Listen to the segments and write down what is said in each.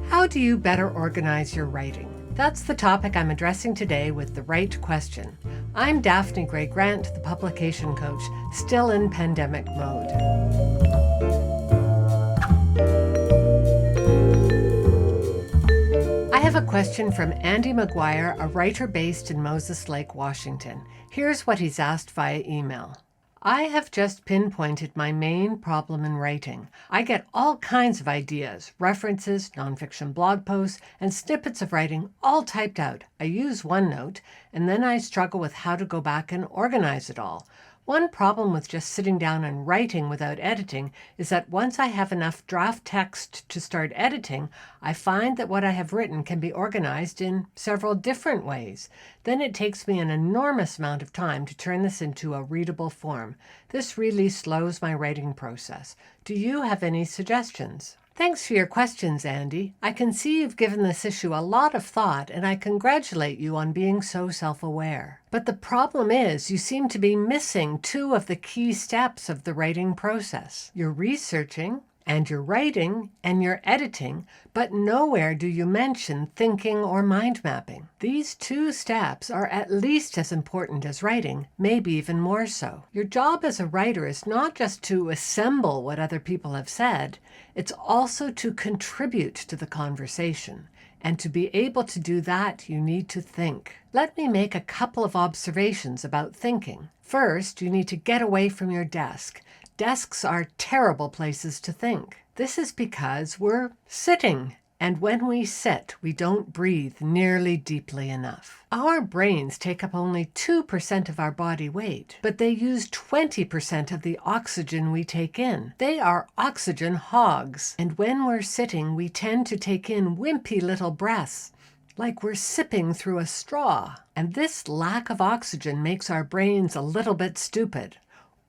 How do you better organize your writing? That's the topic I'm addressing today with The Right Question. I'm Daphne Gray Grant, the publication coach, still in pandemic mode. I have a question from Andy McGuire, a writer based in Moses Lake, Washington. Here's what he's asked via email. I have just pinpointed my main problem in writing. I get all kinds of ideas, references, nonfiction blog posts, and snippets of writing all typed out. I use OneNote, and then I struggle with how to go back and organize it all. One problem with just sitting down and writing without editing is that once I have enough draft text to start editing, I find that what I have written can be organized in several different ways. Then it takes me an enormous amount of time to turn this into a readable form. This really slows my writing process. Do you have any suggestions? Thanks for your questions, Andy. I can see you've given this issue a lot of thought, and I congratulate you on being so self-aware. But the problem is you seem to be missing two of the key steps of the writing process. You're researching, and you're writing, and you're editing, but nowhere do you mention thinking or mind mapping. These two steps are at least as important as writing, maybe even more so. Your job as a writer is not just to assemble what other people have said, it's also to contribute to the conversation. And to be able to do that, you need to think. Let me make a couple of observations about thinking. First, you need to get away from your desk. Desks are terrible places to think. This is because we're sitting, and when we sit, we don't breathe nearly deeply enough. Our brains take up only 2% of our body weight, but they use 20% of the oxygen we take in. They are oxygen hogs, and when we're sitting, we tend to take in wimpy little breaths, like we're sipping through a straw. And this lack of oxygen makes our brains a little bit stupid.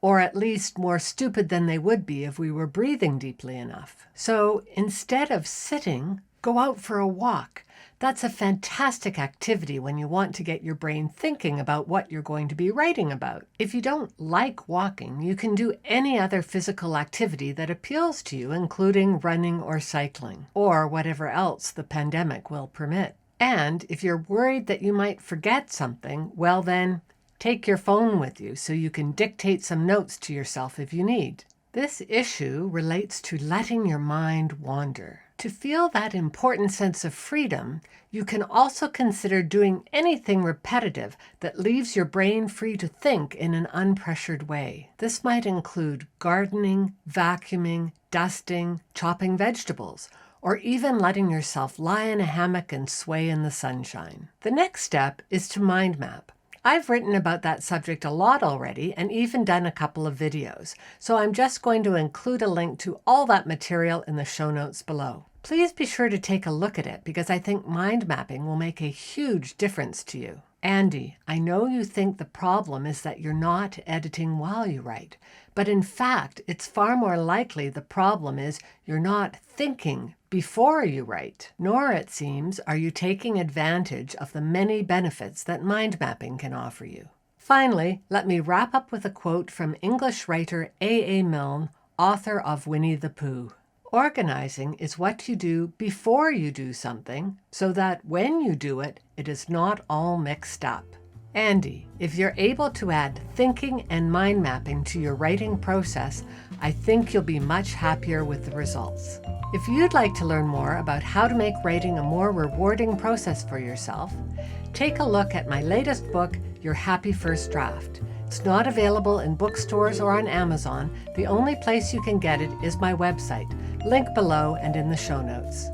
Or at least more stupid than they would be if we were breathing deeply enough. So instead of sitting, go out for a walk. That's a fantastic activity when you want to get your brain thinking about what you're going to be writing about. If you don't like walking, you can do any other physical activity that appeals to you, including running or cycling, or whatever else the pandemic will permit. And if you're worried that you might forget something, well then, take your phone with you so you can dictate some notes to yourself if you need. This issue relates to letting your mind wander. To feel that important sense of freedom, you can also consider doing anything repetitive that leaves your brain free to think in an unpressured way. This might include gardening, vacuuming, dusting, chopping vegetables, or even letting yourself lie in a hammock and sway in the sunshine. The next step is to mind map. I've written about that subject a lot already and even done a couple of videos, so I'm just going to include a link to all that material in the show notes below. Please be sure to take a look at it because I think mind mapping will make a huge difference to you. Andy, I know you think the problem is that you're not editing while you write, but in fact, it's far more likely the problem is you're not thinking before you write, nor, it seems, are you taking advantage of the many benefits that mind mapping can offer you. Finally, let me wrap up with a quote from English writer A. Milne, author of Winnie the Pooh. Organizing is what you do before you do something, so that when you do it, it is not all mixed up. Andy, if you're able to add thinking and mind mapping to your writing process, I think you'll be much happier with the results. If you'd like to learn more about how to make writing a more rewarding process for yourself, take a look at my latest book, Your Happy First Draft. It's not available in bookstores or on Amazon. The only place you can get it is my website. Link below and in the show notes.